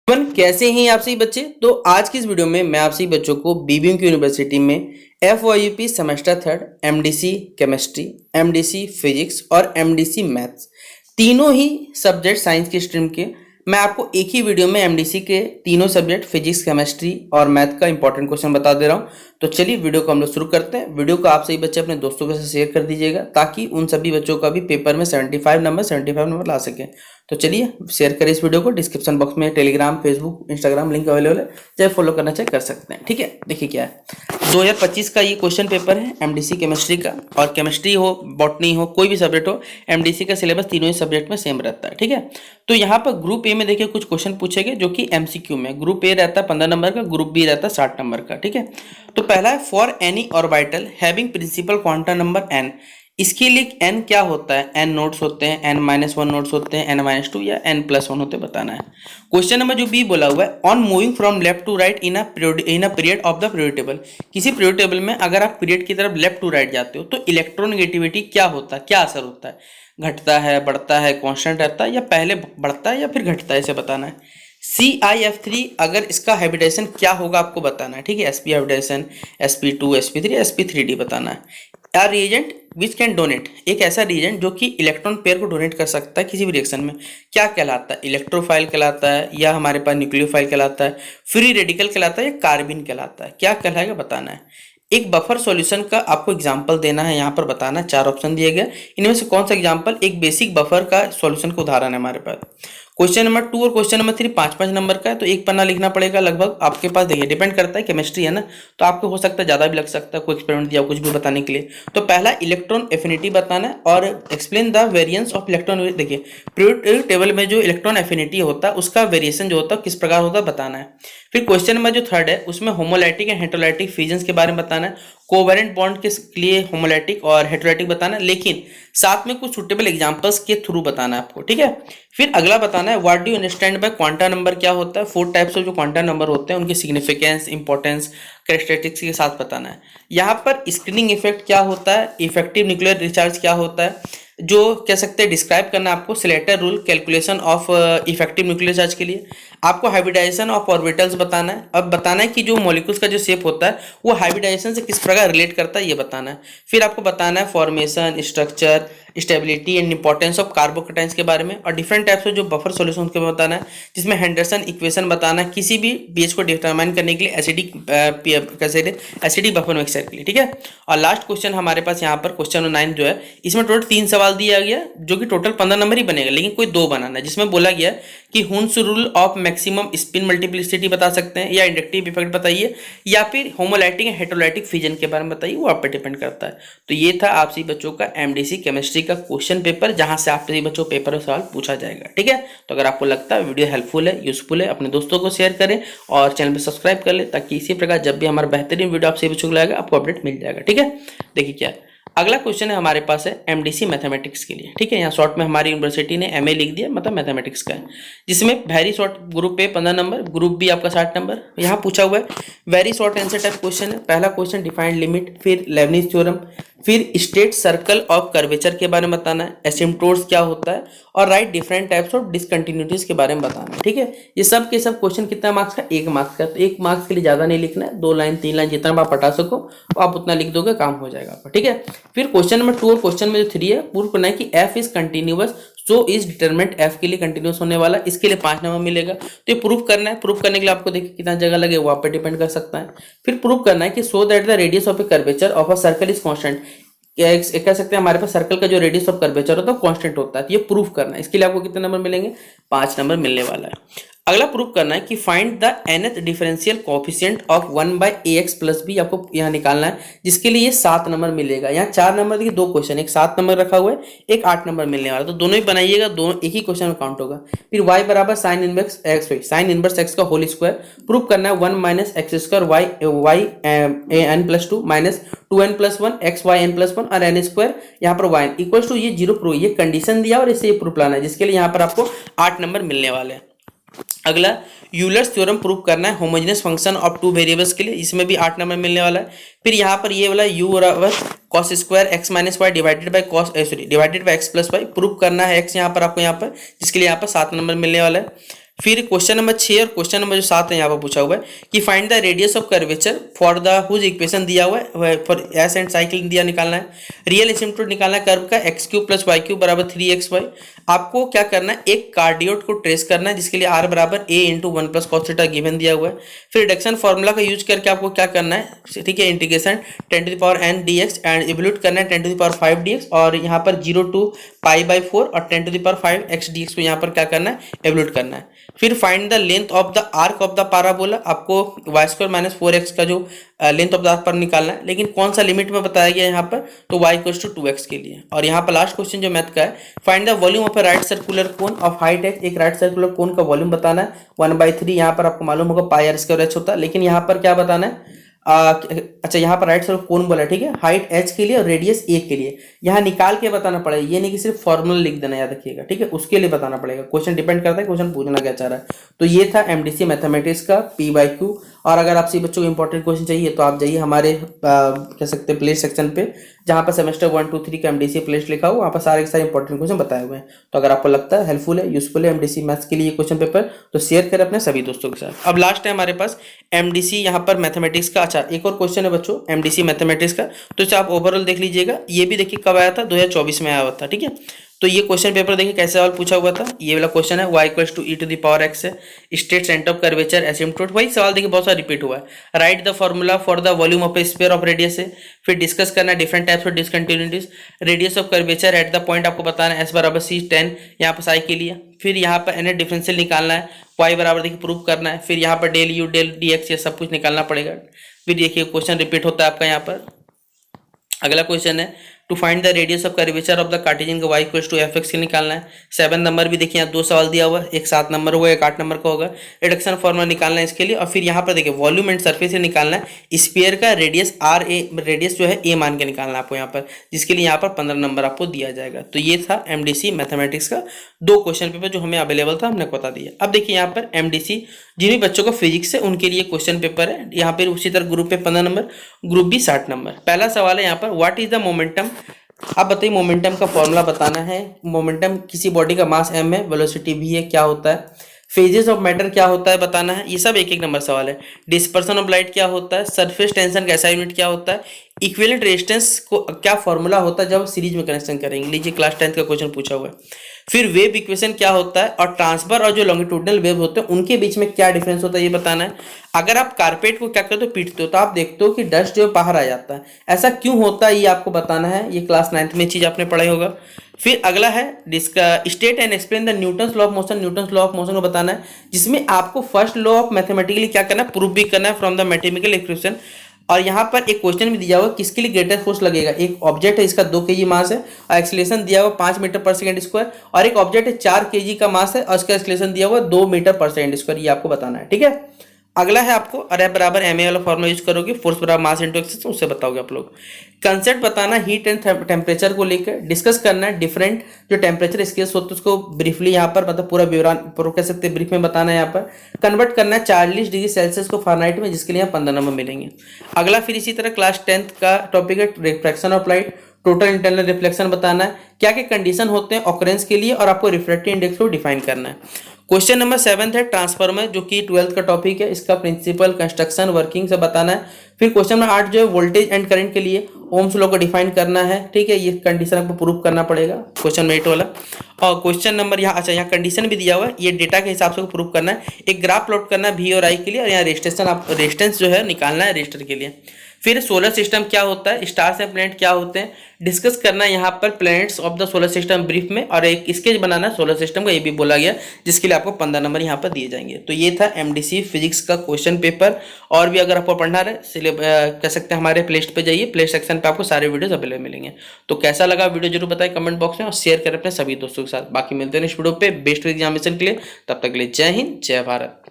कैसे हैं आप सभी बच्चे। तो आज की इस वीडियो में मैं आप सभी बच्चों को बीबीएमक्यू यूनिवर्सिटी में FYUP semester third MDC chemistry, MDC physics और MDC मैथ्स तीनों ही सब्जेक्ट साइंस की स्ट्रीम के मैं आपको एक ही वीडियो में MDC के तीनों सब्जेक्ट फिजिक्स, केमिस्ट्री और मैथ का इंपॉर्टेंट क्वेश्चन बता दे रहा हूं। तो चलिए वीडियो को हम लोग शुरू करते हैं। वीडियो को आप सभी बच्चे अपने दोस्तों के साथ शेयर कर दीजिएगा ताकि उन सभी बच्चों का भी पेपर में 75 नंबर ला सके। तो चलिए शेयर करें इस वीडियो को। डिस्क्रिप्शन बॉक्स में Telegram, Facebook, Instagram link available है, चाहे फॉलो करना चाहे कर सकते हैं। ठीक है, देखिए क्या है। 2025 का ये क्वेश्चन पेपर है MDC केमिस्ट्री का, और केमिस्ट्री हो, बॉटनी हो, कोई भी सब्जेक्ट हो, MDC का सिलेबस तीनों ही सब्जेक्ट में सेम रहता है। ठीक है, तो यहाँ पर ग्रुप ए में देखिए कुछ क्वेश्चन पूछे गए जो कि MCQ में। ग्रुप ए रहता है 15 नंबर का, ग्रुप बी रहता है 60 नंबर का। ठीक है, तो पहला है for any orbital having principal quantum number n। इसके लिए n क्या होता है? n नोड्स होते हैं, n-1 नोड्स होते हैं, n-2 या n+1 होते बताना है। क्वेश्चन नंबर जो बी बोला हुआ है, on moving from left to right in a period of the period table. किसी पीरियड टेबल में अगर आप पीरियड की तरफ लेफ्ट टू राइट जाते हो तो इलेक्ट्रोनेगेटिविटी क्या होता है, क्या असर होता है? घटता है, बढ़ता है, कांस्टेंट रहता है, या पहले बढ़ता है या फिर घटता है, इसे बताना है। CIF3 अगर इसका हाइब्रिडाइजेशन क्या होगा आपको बताना है। ठीक है, sp hybridisation, sp2, sp3, sp3d बताना है। A reagent which can donate, एक ऐसा रिएजेंट जो कि इलेक्ट्रॉन पेयर को डोनेट कर सकता है किसी भी रिएक्शन में, क्या कहलाता है? इलेक्ट्रोफाइल कहलाता है, या हमारे पास न्यूक्लियोफाइल कहलाता है, फ्री रेडिकल कहलाता है, या कार्बिन कहलाता है? क्या कहलाएगा बताना है। एक बफर सॉल्यूशन का आपको एग्जांपल देना है, यहाँ पर बताना है। 4 ऑप्शन दिए गए, इनमें से कौन सा एग्जांपल एक बेसिक बफर का सॉल्यूशन का उदाहरण है हमारे पास। क्वेश्चन नंबर 2 और क्वेश्चन नंबर 3 5-5 नंबर का है, तो एक पन्ना लिखना पड़ेगा लगभग आपके पास। देखिए डिपेंड करता है, केमिस्ट्री है ना, तो आपको हो सकता है ज़्यादा भी लग सकता है, कोई एक्सपेरिमेंट दिया कुछ भी बताने के लिए। तो पहला इलेक्ट्रॉन एफिनिटी बताना है और explain the variance of electron. देखिए पीरियोडिक टेबल में जो इलेक्ट्रॉन एफिनिटी होता है उसका वेरिएशन जो होता है किस प्रकार होता है बताना है। फिर क्वेश्चन नंबर जो 3 है उसमें होमोलाइटिक एंड हेटेरोलाइटिक फ्यूजन्स के बारे में बताना है। कोवेलेंट बॉन्ड के लिए होमोलाइटिक और हेटेरोलाइटिक बताना है, लेकिन साथ में कुछ सुटेबल एग्जांपल्स के थ्रू बताना है आपको। ठीक है, फिर अगला बताना है what do you understand by quantum number क्या होता है। 4 टाइप्स ऑफ जो क्वांटम नंबर होते हैं उनकी सिग्निफिकेंस, इंपॉर्टेंस, कैरेक्टरिस्टिक्स के साथ बताना है। यहाँ पर स्क्रीनिंग इफेक्ट क्या होता है, इफेक्टिव न्यूक्लियर रिचार्ज क्या होता है, जो कह सकते हैं डिस्क्राइब करना आपको। Slater rule, calculation of effective nuclear charge के लिए आपको हाइब्रिडाइजेशन ऑफ ऑर्बिटल्स बताना है। अब बताना है कि जो मॉलिक्यूल्स का जो शेप होता है वो हाइब्रिडाइजेशन से किस प्रकार रिलेट करता है, ये बताना है। फिर आपको बताना है formation, structure, stability and importance of carbocations के बारे में, और डिफरेंट टाइप्स ऑफ जो बफर सॉल्यूशन के बारे में बताना है, जिसमें हेंडरसन इक्वेशन बताना है किसी भी pH को डिटरमाइन करने के लिए एसिडिक बफर मिक्सचर के लिए। ठीक है, और लास्ट क्वेश्चन हमारे पास यहाँ पर क्वेश्चन नंबर 9 जो है, इसमें टोटल 3 सवाल दिया गया जो कि टोटल 15 नंबर ही बनेगा, लेकिन कोई 2 बनाना है। जिसमें बोला गया कि Hund's rule of maximum spin multiplicity बता सकते हैं, या इंडक्टिव इफेक्ट बताइए, या फिर होमोलाइटिक एंड हेटेरोलाइटिक फ्यूजन के बारे में बताइए, वो आप पे डिपेंड करता है। तो ये था आप सभी बच्चों का MDC केमिस्ट्री का क्वेश्चन पेपर, जहां से आप सभी बच्चों को पेपर में सवाल पूछा जाएगा। ठीक है, तो अगर आपको लगता है वीडियो हेल्पफुल है, यूजफुल है, अपने दोस्तों को शेयर करें और चैनल पर सब्सक्राइब कर ले, ताकि इसी प्रकार जब भी हमारा बेहतरीन वीडियो आप सभी बच्चों को लगेगा आपको अपडेट मिल जाएगा। ठीक है, देखिए क्या है। अगला क्वेश्चन है हमारे पास है MDC मैथमेटिक्स के लिए। ठीक है, यहाँ शॉर्ट में हमारी यूनिवर्सिटी ने MA लिख दिया, मतलब मैथमेटिक्स का है, जिसमें very short group A 15 number, group B आपका 60 नंबर। यहाँ पूछा हुआ है very short answer type question है। पहला क्वेश्चन डिफाइंड लिमिट, फिर लेबनिज थ्योरम, फिर स्टेट सर्कल ऑफ कर्वेचर के बारे में बताना है, एसिम्पटोट्स क्या होता है, और right different types of discontinuities के बारे में बताना है। ठीक है, ये सब के सब क्वेश्चन कितना मार्क्स का? 1 मार्क्स का। तो 1 मार्क्स के लिए ज्यादा नहीं लिखना है, 2 लाइन 3 लाइन जितना आप हटा सको तो आप उतना लिख दोगे, काम हो जाएगा आपका। ठीक है, फिर क्वेश्चन नंबर 2 और क्वेश्चन में जो 3 है, प्रूव करना है कि f is continuous, so is determinant f के लिए कंटिन्यूअस होने वाला, इसके लिए 5 नंबर मिलेगा। तो ये प्रूव करना है। प्रूव करने के लिए आपको देखिए कितना जगह लगे वो आप पे डिपेंड कर सकता है। फिर प्रूव करना है कि so that the radius of A curvature of a circle is constant, कह सकते हैं हमारे पास सर्कल का जो रेडियस ऑफ कर्वेचर होता है कांस्टेंट होता है। तो ये प्रूफ करना है, इसके लिए आपको कितने नंबर मिलेंगे? 5 नंबर मिलने वाला है। अगला प्रूफ करना है कि find the nth differential coefficient of 1/ax plus b, आपको यहाँ निकालना है, जिसके लिए 7 नंबर मिलेगा। यहाँ 4 नंबर देखिए, 2 क्वेश्चन, एक 7 नंबर रखा हुआ है, एक 8 नंबर मिलने वाला, तो दोनों ही बनाइएगा, दोनों एक ही क्वेश्चन में काउंट होगा। फिर y बराबर साइन इनवर्स x का होल स्क्वायर, प्रूफ करना है 1 minus x square y n+2 minus 2n+1 x y n+1 और n स्क्वायर यहाँ पर y इक्वल टू ये 0 प्रूफ, ये कंडीशन दिया और इसे ये प्रूफ लाना है, जिसके लिए यहाँ पर आपको 8 नंबर मिलने वाले हैं। अगला यूलर्स थ्योरम प्रूव करना है होमोजेनियस फंक्शन ऑफ 2 वेरिएबल्स के लिए, इसमें भी 8 नंबर मिलने वाला है। फिर यहाँ पर ये वाला u बराबर cos square x minus y divided by x plus y, prove करना है x यहाँ पर आपको, यहाँ पर जिसके लिए यहाँ पर 7 नंबर मिलने वाला है। फिर क्वेश्चन नंबर 6 और क्वेश्चन नंबर जो 7 है यहाँ पर पूछा हुआ है कि find the radius of curvature for the whose equation दिया हुआ है फॉर एस एंड साइकिल दिया निकालना है, रियल एसिम्पटोट निकालना है कर्व का x cube plus y cube बराबर 3xy। आपको क्या करना है, एक कार्डियोड को ट्रेस करना है जिसके लिए r बराबर a into one plus cos theta given दिया हुआ है। फिर रिडक्शन फॉर्मूला का यूज करके आपको क्या करना है, ठीक है, integration 10⁻n dx and evolute करना है 10⁵ dx और यहाँ पर 0 to π/4 और 10⁵ x dx को यहाँ पर क्या करना है, इवोल्यूट करना है। फिर find the length of the arc of the parabola, आपको y² माइनस 4x का जो लेंथ ऑफ द आर्क पर निकालना है, लेकिन कौन सा लिमिट में बताया गया यहाँ पर, तो y = 2x के लिए। और यहाँ पर लास्ट क्वेश्चन जो मैथ का है, find the volume of a right circular cone of height h, एक राइट सर्कुलर कोन का वॉल्यूम बताना है 1/3। यहाँ पर आपको मालूम होगा πr² होता है, लेकिन यहाँ पर क्या बताना है, अच्छा यहाँ पर राइट साइड कौन बोला, ठीक है, हाइट h के लिए और रेडियस a के लिए यहाँ निकाल के बताना पड़ेगा, ये नहीं कि सिर्फ फॉर्मूला लिख देना, याद रखिएगा, ठीक है, उसके लिए बताना पड़ेगा। क्वेश्चन डिपेंड करता है क्वेश्चन पूछना क्या चाह रहा है। तो ये था एमडीसी मैथमेटिक्स का p/q। और अगर आपसे बच्चों को इंपॉर्टेंट क्वेश्चन चाहिए तो आप जाइए हमारे कह सकते हैं प्ले सेक्शन पे, जहाँ पर सेमेस्टर 1, 2, 3 का एमडीसी प्लेलिस्ट लिखा हुआ, वहाँ पर सारे के सारे इंपॉर्टेंट क्वेश्चन बताए हुए हैं। तो अगर आपको लगता है हेल्पफुल है, यूजफुल है एमडीसी मैथ्स के लिए क्वेश्चन पेपर, तो शेयर करें अपने सभी दोस्तों के साथ। अब लास्ट है हमारे पास एमडीसी यहाँ पर मैथमेटिक्स का। अच्छा, एक और क्वेश्चन है बच्चों एमडीसी मैथमेटिक्स का, तो इसे आप ओवरऑल देख लीजिएगा। ये भी देखिए कब आया था, 2024 में आया हुआ था, ठीक है। तो ये क्वेश्चन पेपर देखिए कैसे सवाल पूछा हुआ था। ये वाला क्वेश्चन है y = e⁻x है, state centre of curvature asymptote, वही सवाल देखिए बहुत सारा रिपीट हुआ है। Write the formula for the volume of a sphere of radius है। फिर डिस्कस करना है different types of discontinuities, radius of curvature at the point आपको बताना है s = c10 यहाँ पर साई के लिए। फिर यहाँ पर एन डिफरेंशियल निकालना है, y बराबर देखिए प्रूव करना है। फिर यहाँ पर डेल u डेल dx ये सब कुछ निकालना पड़ेगा। फिर देखिए क्वेश्चन रिपीट होता है आपका यहाँ पर। अगला क्वेश्चन है to find the radius of curvature of the Cartesian का y = fx के निकालना है। 7 नंबर भी देखिए यहाँ 2 सवाल दिया हुआ है, एक 7 नंबर होगा एक 8 नंबर का होगा। रिडक्शन फॉर्मूला निकालना है इसके लिए। और फिर यहाँ पर देखिए वॉल्यूम एंड सरफेस से निकालना है स्फीयर का रेडियस रेडियस जो है a मान के निकालना है आपको यहाँ पर, जिसके लिए यहाँ पर 15 नंबर आपको दिया जाएगा। तो ये था एमडीसी मैथमेटिक्स का 2 क्वेश्चन पेपर जो हमें अवेलेबल था, हमने बता दिया। अब देखिए यहाँ पर एमडीसी जिन भी बच्चों को फिजिक्स है उनके लिए क्वेश्चन पेपर है यहाँ पर, उसी तरह ग्रुप पे 15 नंबर, ग्रुप बी 60 नंबर। पहला सवाल है यहाँ पर, व्हाट इज द मोमेंटम। आप बताइए मोमेंटम का फॉर्मूला बताना है। मोमेंटम किसी बॉडी का मास m है, वेलोसिटी v है, क्या होता है, फेजेस ऑफ मैटर क्या होता है बताना है। ये सब एक एक नंबर सवाल है। डिस्पर्सन ऑफ लाइट क्या होता है, सरफेस टेंशन का ऐसा यूनिट क्या होता है, इक्विवेलेंट रेजिस्टेंस को क्या फॉर्मूला होता है जब सीरीज में कनेक्शन करेंगे। लीजिए क्लास 10th का क्वेश्चन पूछा हुआ है। फिर वेव इक्वेशन क्या होता है, और ट्रांसफर और जो लॉन्गिट्यूडनल वेव होते हैं उनके बीच में क्या डिफरेंस होता है ये बताना है। अगर आप कारपेट को क्या करते हो, पीटते हो, तो आप देखते हो कि डस्ट जो बाहर आ जाता है, ऐसा क्यों होता है ये आपको बताना है। ये क्लास 9th में चीज आपने पढ़ाई होगा। फिर अगला है state and explain the Newton's law of motion. Newton's law of motion को बताना है, जिसमें आपको फर्स्ट लॉ ऑफ मैथमेटिकली क्या करना है, प्रूफ भी करना है फ्रॉम द मैथमेटिकल इक्वेशन। और यहाँ पर एक क्वेश्चन भी दिया हुआ किसके लिए ग्रेटर फोर्स लगेगा। एक ऑब्जेक्ट है, इसका 2 kg मास है और एक्सीलरेशन दिया हुआ 5 मीटर पर सेकंड स्क्वायर, और एक ऑब्जेक्ट है 4 kg का मास है और उसका एक्सीलरेशन दिया हुआ 2 मीटर पर सेकंड स्क्वायर। ये आपको बताना है, ठीक है। अगला है आपको F बराबर ma वाला फॉर्मूला यूज करोगे, फोर्स बराबर मास इंटू एक्सीलरेशन, उससे बताओगे आप लोग। कंसेप्ट बताना हीट एंड टेम्परेचर को लेकर, डिस्कस करना है डिफरेंट जो टेम्परेचर स्केल्स होते हैं उसको ब्रीफली यहाँ पर मतलब पूरा विवरण कह सकते हैं ब्रीफ में बताना है। यहाँ पर कन्वर्ट करना है 40 डिग्री सेल्सियस को फ़ारेनहाइट में, जिसके लिए यहाँ 15 नंबर मिलेंगे। अगला फिर इसी तरह क्लास 10th का टॉपिक है refraction of light, total internal reflection बताना है, क्या क्या कंडीशन होते हैं ऑकरेंस के लिए, और आपको रिफ्रैक्टिव इंडेक्स को डिफाइन करना है। क्वेश्चन नंबर 7 है ट्रांसफार्मर, जो कि 12th का टॉपिक है, इसका प्रिंसिपल कंस्ट्रक्शन वर्किंग से बताना है। फिर क्वेश्चन नंबर 8 जो है वोल्टेज एंड करंट के लिए ओम्स लॉ को डिफाइन करना है, ठीक है, ये कंडीशन आपको प्रूव करना पड़ेगा क्वेश्चन में 8 वाला। और क्वेश्चन नंबर यहाँ अच्छा यहाँ कंडीशन भी दिया हुआ है, ये डेटा के हिसाब से प्रूव करना है। एक ग्राफ प्लॉट करना है V और I के लिए, और यहाँ रेजिस्टेंस जो है निकालना है रजिस्टर के लिए। फिर सोलर सिस्टम क्या होता है, स्टार्स एंड प्लैनेट क्या होते हैं, डिस्कस करना है यहाँ पर planets of the solar system brief में, और एक स्केच बनाना है सोलर सिस्टम का, ये भी बोला गया, जिसके लिए आपको 15 नंबर यहाँ पर दिए जाएंगे। तो ये था एमडीसी फिजिक्स का क्वेश्चन पेपर। और भी अगर आपको पढ़ना है कह सकते हैं हमारे प्लेलिस्ट पे जाइए, प्ले सेक्शन पे आपको सारे वीडियोस अवेलेबल मिलेंगे। तो कैसा लगा वीडियो जरूर बताएं कमेंट बॉक्स में, और शेयर करें अपने सभी दोस्तों के साथ। बाकी मिलते हैं नेक्स्ट वीडियो पे बेस्ट एग्जामिनेशन के लिए, तब तक के लिए जय हिंद जय भारत।